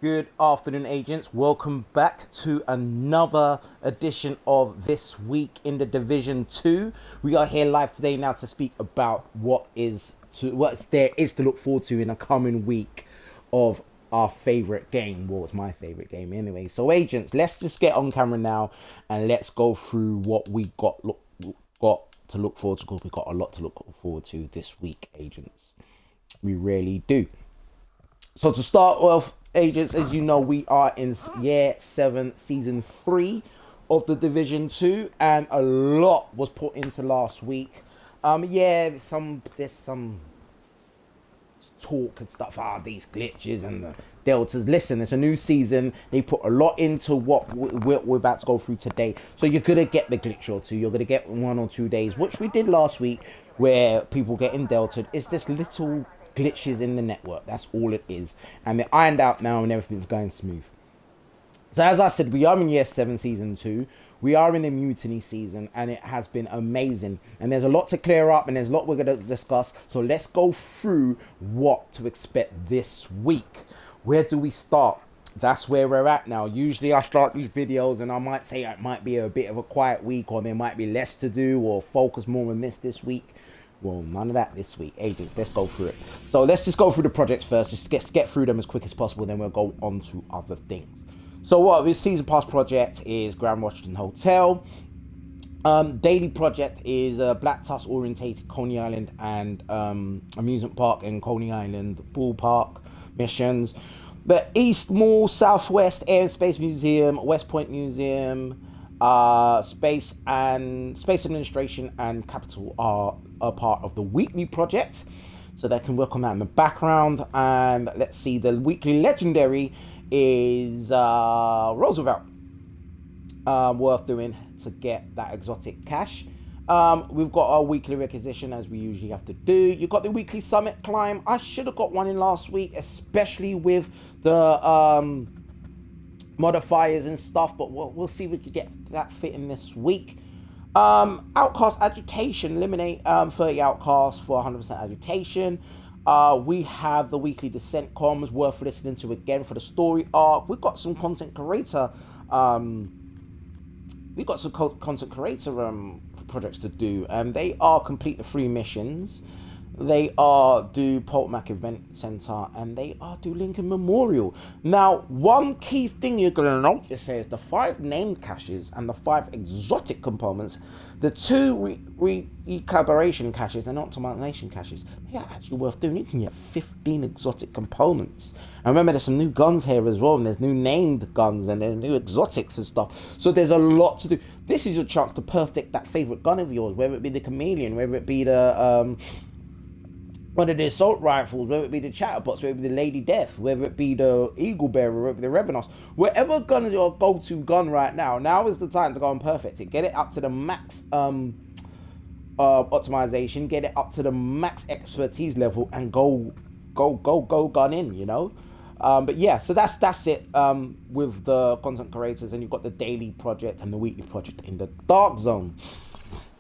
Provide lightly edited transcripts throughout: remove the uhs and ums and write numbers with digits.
Good afternoon, agents. Welcome back to another edition of This Week in the Division 2. We are here live today now to speak about what there is to look forward to in a coming week of our favorite game. Well, it's my favorite game anyway. So, agents, let's just get on camera now and let's go through what we got to look forward to, because we got a lot to look forward to this week, agents. We really do. So to start off, agents, as you know, we are in year 7, season 3 of the Division 2, and a lot was put into last week. There's some talk and stuff. These glitches and the deltas. Listen, it's a new season. They put a lot into what we're about to go through today. So you're gonna get the glitch or two. You're gonna get 1 or 2 days, which we did last week, where people getting delted. It's this little glitches in the network. That's all it is, and they're ironed out now and everything's going smooth. So as I said, we are in year 7, season 2. We are in the Mutiny season, and it has been amazing, and there's a lot to clear up, and there's a lot we're going to discuss. So let's go through what to expect this week. Where do we start? That's where we're at now. Usually I start these videos and I might say it might be a bit of a quiet week, or there might be less to do, or focus more on this week. Well, none of that this week, agents. Let's go through it. So let's just go through the projects first. Just get through them as quick as possible. Then we'll go on to other things. So what this season pass project is Grand Washington Hotel. Daily project is Black Tusk orientated Coney Island and amusement park and Coney Island ballpark missions. The East Mall, Southwest Air and Space Museum, West Point Museum, Space Administration and Capital are a part of the weekly project, so they can work on that in the background. And let's see, the weekly legendary is Roosevelt, worth doing to get that exotic cash. We've got our weekly requisition, as we usually have to do. You've got the weekly summit climb. I should have got one in last week, especially with the modifiers and stuff, but we'll see if we can get that fit in this week. Outcast agitation, eliminate 30 outcasts for 100% agitation. We have the weekly descent comms, worth listening to again for the story arc. We've got some content creator projects to do, and they are complete the 3 missions. They are do Poltmac Event Center, and they are do Lincoln Memorial. Now, one key thing you're going to notice here is the 5 named caches and the 5 exotic components. The 2 collaboration caches and optimization caches, they are actually worth doing. You can get 15 exotic components. And remember, there's some new guns here as well, and there's new named guns, and there's new exotics and stuff. So there's a lot to do. This is your chance to perfect that favorite gun of yours, whether it be the Chameleon, whether it be the one of the assault rifles, whether it be the Chatterbox, whether it be the Lady Death, whether it be the Eagle Bearer, whether it be the Revenos. Whatever gun is your go-to gun right now, now is the time to go and perfect it. Get it up to the max optimization, get it up to the max expertise level, and go gun in, you know. But yeah, so that's it with the content creators, and you've got the daily project and the weekly project in the Dark Zone.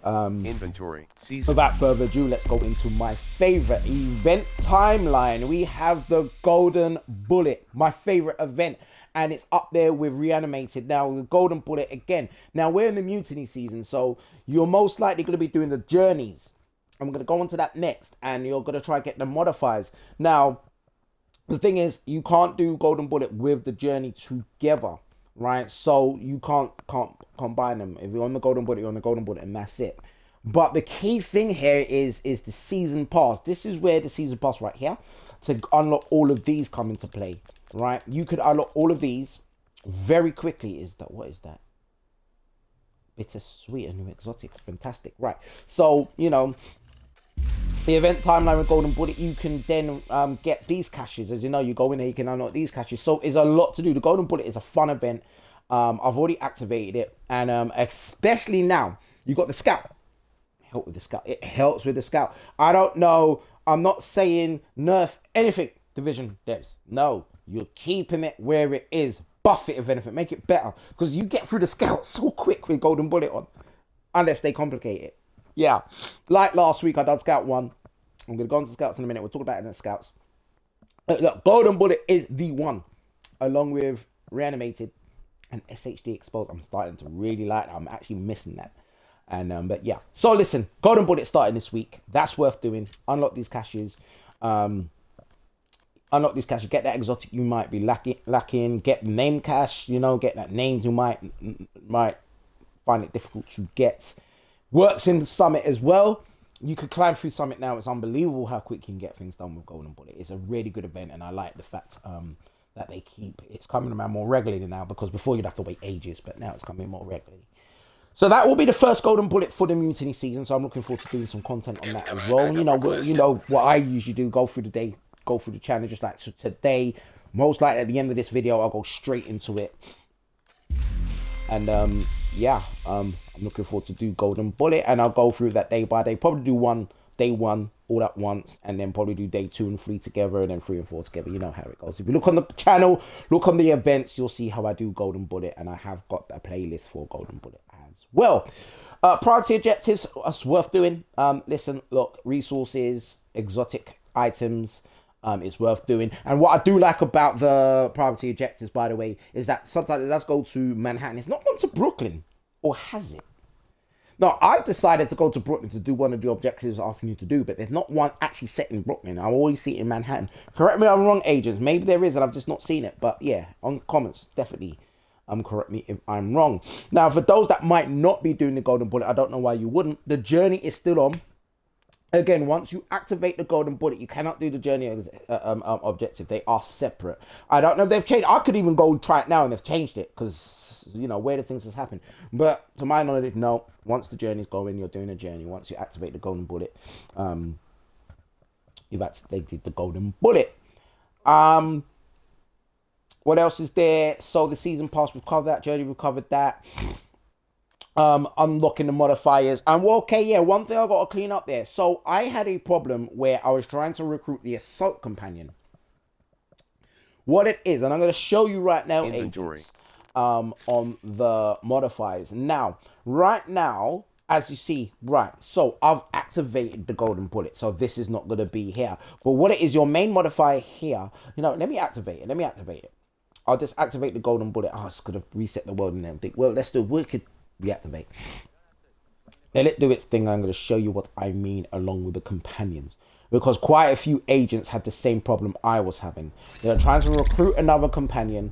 Inventory season. Without further ado, let's go into my favorite event timeline. We have the Golden Bullet, my favorite event, and it's up there with Reanimated. Now, the Golden Bullet again. Now, we're in the Mutiny season, so you're most likely going to be doing the journeys. I'm going to go on to that next, and you're going to try to get the modifiers. Now, the thing is, you can't do Golden Bullet with the journey together, right? So you can't combine them. If you're on the Golden Bullet, you're on the Golden Bullet, and that's it. But the key thing here is the season pass. This is where the season pass right here to unlock all of these come into play, right? You could unlock all of these very quickly. What is that? Bittersweet and new exotic. Fantastic. Right. So, you know, the event timeline with Golden Bullet, you can then get these caches. As you know, you go in there, you can unlock these caches. So it's a lot to do. The Golden Bullet is a fun event. I've already activated it, and especially now, you got the scout. Help with the scout. It helps with the scout. I don't know. I'm not saying nerf anything, Division devs. No, you're keeping it where it is. Buff it, if anything. Make it better, because you get through the scout so quick with Golden Bullet on, unless they complicate it. Yeah, like last week, I done Scout 1. I'm going to go on to Scouts in a minute. We'll talk about it in the Scouts. Look, Golden Bullet is the one. along with Reanimated and SHD Exposed. I'm starting to really like that. I'm actually missing that. And but yeah. So listen, Golden Bullet starting this week. That's worth doing. Unlock these caches. Unlock these caches. Get that exotic you might be lacking. Get the name cache. You know, get that names you might find it difficult to get. Works in the Summit as well. You could climb through Summit now. It's unbelievable how quick you can get things done with Golden Bullet. It's a really good event, and I like the fact that they keep it's coming around more regularly now, because before you'd have to wait ages, but now it's coming more regularly. So that will be the first Golden Bullet for the Mutiny season. So I'm looking forward to doing some content on that as well. You know what I usually do: go through the day, go through the channel, just like so today. Most likely at the end of this video, I'll go straight into it. And yeah, I'm looking forward to do Golden Bullet, and I'll go through that day by day. Probably do day one all at once, and then probably do day 2 and 3 together, and then 3 and 4 together. You know how it goes. If you look on the channel, look on the events, you'll see how I do Golden Bullet, and I have got a playlist for Golden Bullet as well. Priority objectives, that's worth doing. Listen, look, resources, exotic items, it's worth doing. And what I do like about the priority objectives, by the way, is that sometimes it does go to Manhattan. It's not gone to Brooklyn, or has it? No, I've decided to go to Brooklyn to do one of the objectives asking you to do, but there's not one actually set in Brooklyn. I always see it in Manhattan. Correct me if I'm wrong, agents. Maybe there is, and I've just not seen it. But yeah, on comments, definitely correct me if I'm wrong. Now, for those that might not be doing the Golden Bullet, I don't know why you wouldn't. The journey is still on. Again, once you activate the Golden Bullet, you cannot do the journey objective. They are separate. I don't know if they've changed. I could even go try it now, and they've changed it, because you know weirder things has happened. But to my knowledge, no. Once the journey's going, you're doing a journey. Once you activate the Golden Bullet, you've activated the Golden Bullet. What else is there? So the season pass, we've covered that. Journey, we've covered that. Unlocking the modifiers. And well, okay, yeah, one thing I got to clean up there. So I had a problem where I was trying to recruit the assault companion. What it is, and I'm going to show you right now, Inventory. agents, on the modifiers. Now, right now, as you see, right, so I've activated the Golden Bullet, so this is not going to be here. But what it is, your main modifier here, you know, let me activate it. I'll just activate the Golden Bullet. Oh, it's going to reset the world and everything. Well, let's do we could reactivate. Let it do its thing. I'm going to show you what I mean along with the companions, because quite a few agents had the same problem I was having. They're trying to recruit another companion,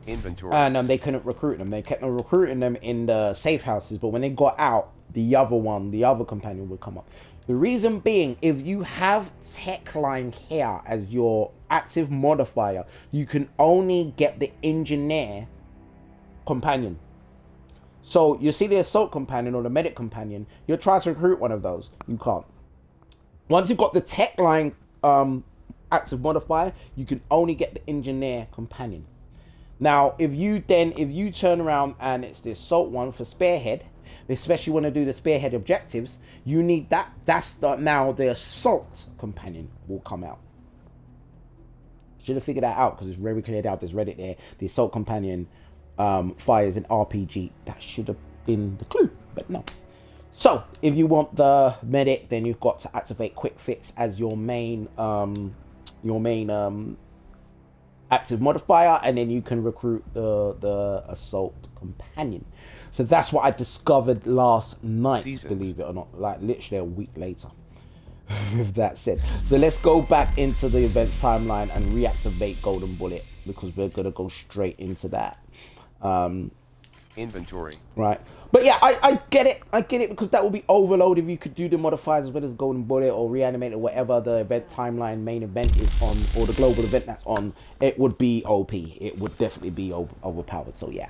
Inventory. and they couldn't recruit them. They kept on recruiting them in the safe houses, but when they got out, the other companion would come up. The reason being, if you have tech line here as your active modifier, you can only get the engineer companion. So you see the assault companion or the medic companion, you're trying to recruit one of those, you can't. Once you've got the tech line active modifier, you can only get the engineer companion. Now, if you turn around and it's the assault one for spearhead, especially when I do the spearhead objectives, you need that. Now the assault companion will come out. Should have figured that out, because it's very cleared out. There's Reddit there. The assault companion fires an RPG. That should have been the clue, but no. So if you want the medic, then you've got to activate Quick Fix as your main active modifier, and then you can recruit the assault companion. So that's what I discovered last night, believe it or not, like literally a week later. With that said, so let's go back into the event timeline and reactivate Golden Bullet, because we're gonna go straight into that. Inventory. Right. But yeah, I get it, because that will be overload if you could do the modifiers as well as Golden Bullet or Reanimate or whatever the event timeline main event is on, or the global event that's on. It would be OP. It would definitely be overpowered. So yeah.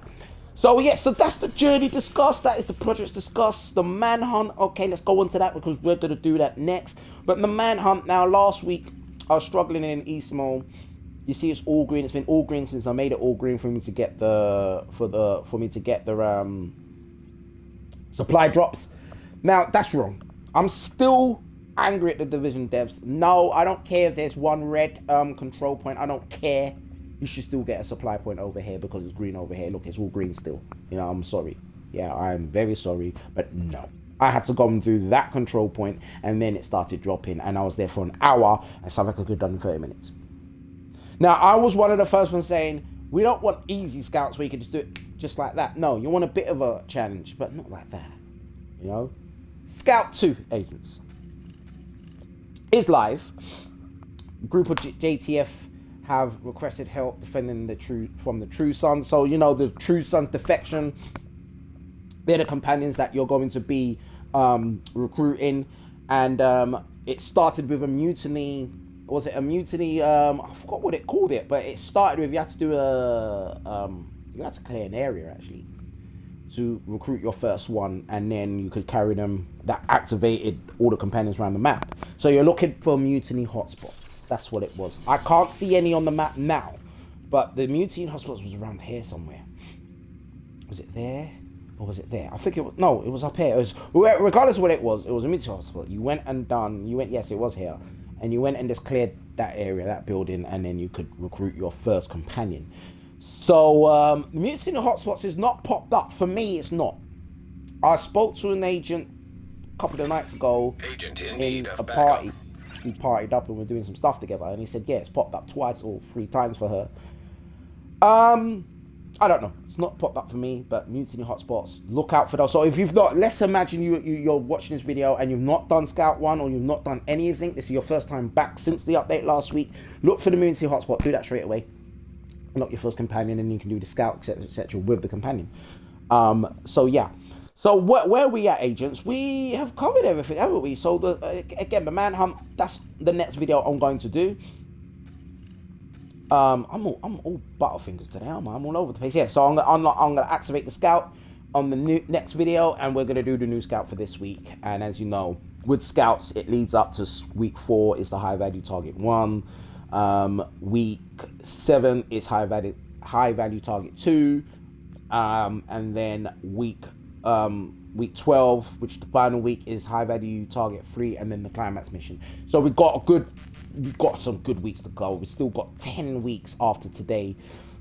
So yeah, so that's the journey discussed. That is the projects discussed. The manhunt. Okay, let's go on to that, because we're gonna do that next. But the manhunt now. Last week I was struggling in Eastmo. You see, it's all green. It's been all green since I made it all green for me to get the supply drops. Now that's wrong. I'm still angry at the Division devs. No, I don't care if there's one red control point. I don't care. You should still get a supply point over here, because it's green over here. Look, it's all green still. You know, I'm sorry. Yeah, I'm very sorry, but no. I had to go through that control point, and then it started dropping, and I was there for an hour, and something I could have done in 30 minutes. Now, I was one of the first ones saying, we don't want easy scouts where you can just do it just like that. No, you want a bit of a challenge, but not like that. You know? Scout 2 agents is live. A group of JTF have requested help defending the True Sons. So, you know, the True Sons defection, they're the companions that you're going to be recruiting. And it started with a mutiny. Was it a mutiny? I forgot what it called it, but it started with you had to do you had to clear an area actually to recruit your first one, and then you could carry them. That activated all the companions around the map. So you're looking for mutiny hotspots. That's what it was. I can't see any on the map now, but the mutiny hotspots was around here somewhere. Was it there? Or was it there? I think it was, no, it was up here. It was, regardless of what it was a mutiny hotspot. Yes, it was here. And you went and just cleared that area, that building, and then you could recruit your first companion. So, the mutiny hotspots is not popped up. For me, it's not. I spoke to an agent a couple of nights ago in a party. We partied up and we're doing some stuff together, and he said, yeah, it's popped up twice or 3 times for her. I don't know. It's not popped up for me, but mutiny hotspots, look out for those. So if you've not, let's imagine you're watching this video and you've not done Scout 1 or you've not done anything. This is your first time back since the update last week. Look for the mutiny hotspot. Do that straight away. Unlock your first companion, and you can do the Scout, etc., etc., with the companion. So yeah. So where are we at, agents? We have covered everything, haven't we? So again, the manhunt. That's the next video I'm going to do. I'm all butterfingers today, I'm all over the place. Yeah, so I'm gonna activate the Scout on the next video, and we're gonna do the new Scout for this week. And as you know, with Scouts, it leads up to week 4 is the high value target 1. Week 7 is high value target 2. And then week 12, which is the final week, is high value target 3, and then the climax mission. So we've got some good weeks to go. We've still got 10 weeks after today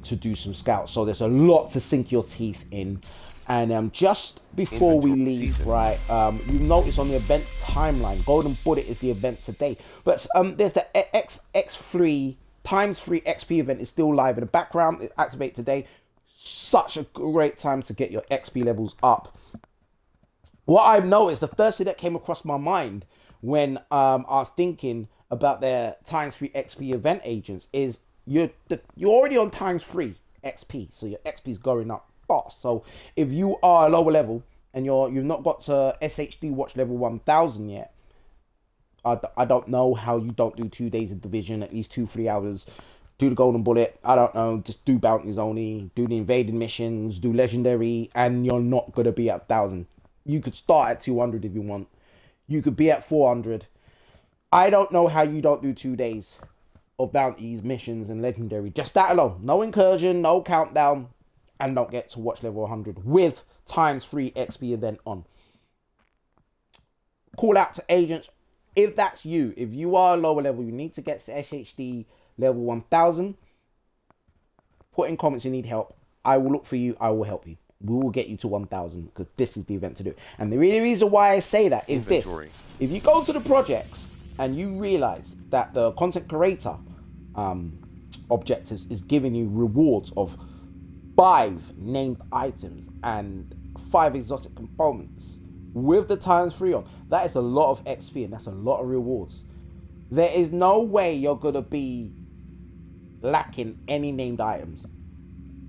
to do some Scouts. So there's a lot to sink your teeth in. And just before we leave, right, you notice on the events timeline, Golden Bullet is the event today. But there's the X3 times 3 XP event is still live in the background. It activates today. Such a great time to get your XP levels up. What I've noticed, the first thing that came across my mind when I was thinking about their times 3 XP event agents is you're already on times 3 XP, so your XP is going up fast. So if you are a lower level and you've not got to SHD watch level 1000 yet, I don't know how you don't do 2 days of division, at least 2-3 hours. Do the Golden Bullet, I don't know, just do bounties only, do the invading missions, do legendary, and you're not going to be at 1000. You could start at 200 if you want. You could be at 400. I don't know how you don't do 2 days of bounties, missions, and legendary. Just that alone. No incursion, no countdown, and don't get to watch level 100 with times 3 XP event on. Call out to agents. If that's you, if you are a lower level, you need to get to SHD level 1000. Put in comments you need help. I will look for you. I will help you. We will get you to 1000 because this is the event to do. And the reason why I say that is Inventory. This. If you go to the projects and you realize that the content creator objectives is giving you rewards of 5 named items and 5 exotic components with the times 3 on, that is a lot of XP and that's a lot of rewards. There is no way you're going to be lacking any named items.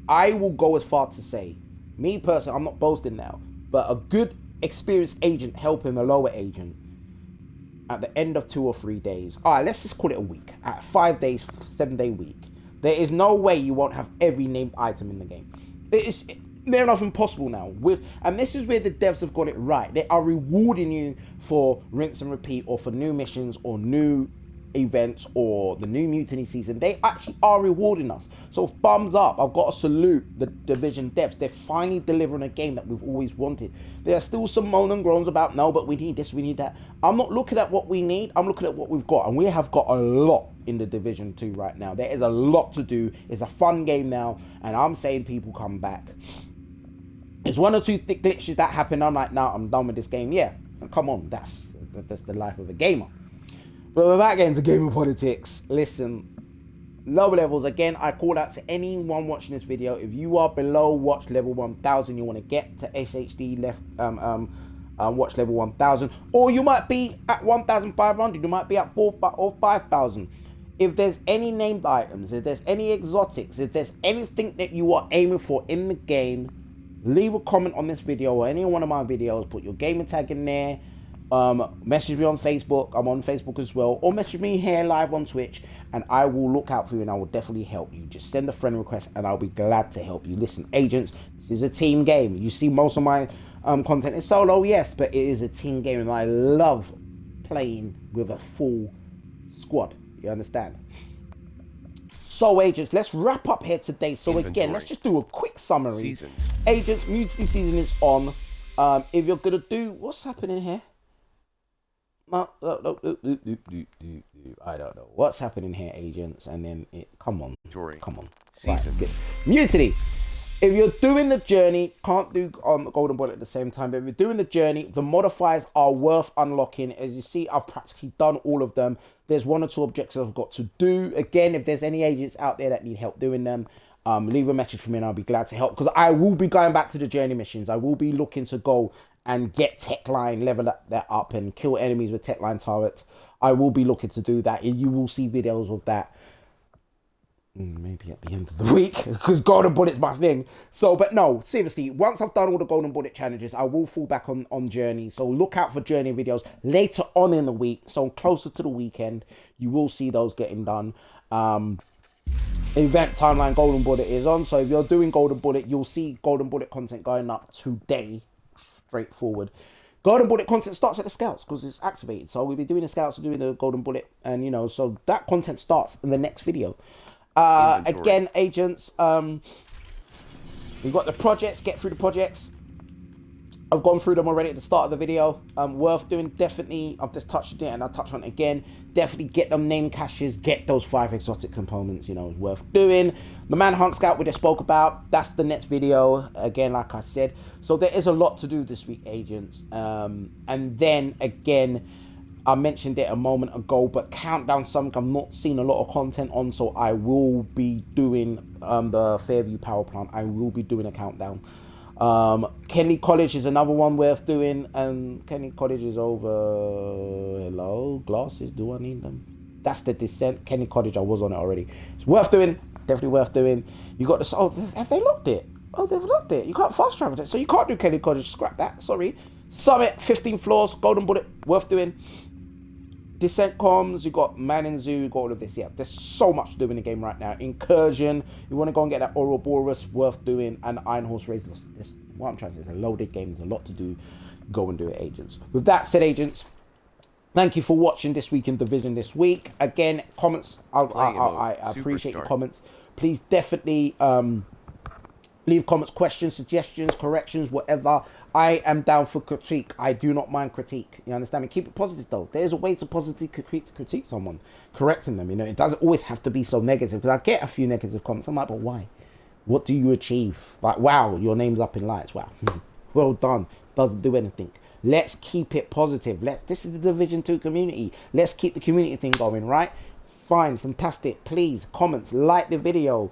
I will go as far to say, me personally, I'm not boasting now, but a good experienced agent helping a lower agent at the end of 2 or 3 days. All right, let's just call it a week. At 5 days, 7-day week. There is no way you won't have every named item in the game. It's near enough impossible now. And this is where the devs have got it right. They are rewarding you for rinse and repeat, or for new missions, or new events, or the new Mutiny season. They actually are rewarding us. So thumbs up. I've got to salute the Division devs. They're finally delivering a game that we've always wanted. There are still some moan and groans about, no, but we need this, we need that. I'm not looking at what we need. I'm looking at what we've got. And we have got a lot in the Division 2 right now. There is a lot to do. It's a fun game now. And I'm saying people come back. There's 1 or 2 glitches that happen. I'm like, no, I'm done with this game. Yeah, come on. That's the life of a gamer. But without getting to gamer politics, listen, lower levels. Again, I call out to anyone watching this video, if you are below watch level 1000, you want to get to SHD left watch level 1000, or you might be at 1500, you might be at 4 or 5000. If there's any named items, if there's any exotics, if there's anything that you are aiming for in the game, leave a comment on this video or any one of my videos. Put your gamer tag in there. Message me on Facebook. I'm on Facebook as well, or message me here live on Twitch, and I will look out for you and I will definitely help you. Just send a friend request and I'll be glad to help you. Listen, agents, this is a team game. You see most of my content is solo, yes, but it is a team game, and I love playing with a full squad. You understand? So, agents, let's wrap up here today. So, again, let's just do a quick summary. Seasons. Agents, Mutiny season is on. If you're gonna do, what's happening here? I don't know what's happening here, agents. And then come on. Seasons. Right, Mutiny. If you're doing the journey, can't do the golden bullet at the same time, but if you're doing the journey, the modifiers are worth unlocking. As you see, I've practically done all of them. There's 1 or 2 objectives I've got to do. Again, if there's any agents out there that need help doing them, leave a message for me and I'll be glad to help, because I will be going back to the journey missions. I will be looking to go and get tech line, level that up and kill enemies with tech line turrets. I will be looking to do that, and you will see videos of that maybe at the end of the week, because golden bullet's my thing. So, but no, seriously, once I've done all the golden bullet challenges, I will fall back on journey. So look out for journey videos later on in the week. So closer to the weekend, you will see those getting done. Event timeline golden bullet is on, so if you're doing golden bullet, you'll see golden bullet content going up today. Straightforward. Golden bullet content starts at the scouts because it's activated, so we'll be doing the scouts and doing the golden bullet, and you know, so that content starts in the next video. Again, agents, we've got the projects. Get through the projects. I've gone through them already at the start of the video. Worth doing, definitely. I've just touched it and I'll touch on it again. Definitely get them name caches, get those 5 exotic components, you know, it's worth doing. The manhunt scout we just spoke about, that's the next video, again, like I said. So there is a lot to do this week, agents. And then again, I mentioned it a moment ago, but countdown, something I'm not seeing a lot of content on, so I will be doing the Fairview power plant. I will be doing a countdown. Kenny College is another one worth doing, and Kenny College is over. Hello, glasses, do I need them? That's the descent. Kenny College, I was on it already. It's worth doing, definitely worth doing. You got this. Oh, have they locked it? Oh, they've locked it. You can't fast travel it, so you can't do Kenny College. Scrap that, sorry. Summit, 15 floors, golden bullet, worth doing. Descent comms, you got Man and Zoo, you got all of this. Yeah, there's so much to do in the game right now. Incursion, you want to go and get that Ouroboros, worth doing, and Iron Horse Race. This, what I'm trying to say, it's a loaded game, there's a lot to do. Go and do it, agents. With that said, agents, thank you for watching this week in Division this week. Again, comments, I appreciate your comments. Please definitely leave comments, questions, suggestions, corrections, whatever. I am down for critique. I do not mind critique. You understand me? Keep it positive, though. There's a way to positively critique someone, correcting them. You know, it doesn't always have to be so negative, because I get a few negative comments. I'm like, but why? What do you achieve? Like, wow, your name's up in lights. Wow, well done. Doesn't do anything. Let's keep it positive. This is the Division 2 community. Let's keep the community thing going, right? Fine, fantastic. Please, comments, like the video,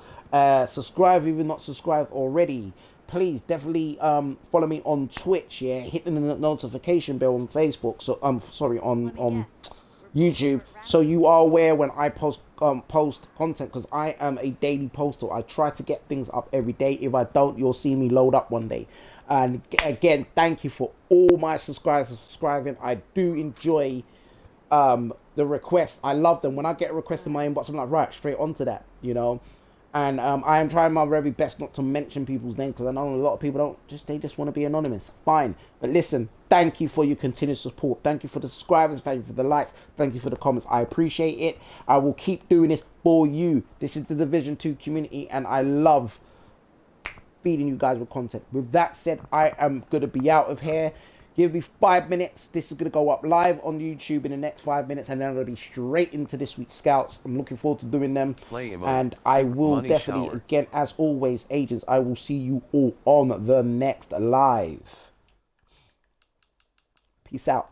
subscribe if you're not subscribed already. Please definitely follow me on Twitch, yeah, hit the notification bell on Facebook, so sorry, on YouTube, so you are aware when I post content, because I am a daily poster. I try to get things up every day. If I don't, you'll see me load up one day. And again, thank you for all my subscribers subscribing. I do enjoy the requests. I love them. When I get a request in my inbox, I'm like, right, straight onto that, you know. And I am trying my very best not to mention people's names, because I know a lot of people they just want to be anonymous. Fine. But listen, thank you for your continued support. Thank you for the subscribers. Thank you for the likes. Thank you for the comments. I appreciate it. I will keep doing this for you. This is the Division 2 community, and I love feeding you guys with content. With that said, I am going to be out of here. Give me 5 minutes. This is going to go up live on YouTube in the next 5 minutes, and then I'm going to be straight into this week's scouts. I'm looking forward to doing them. And I will definitely, again, as always, agents, I will see you all on the next live. Peace out.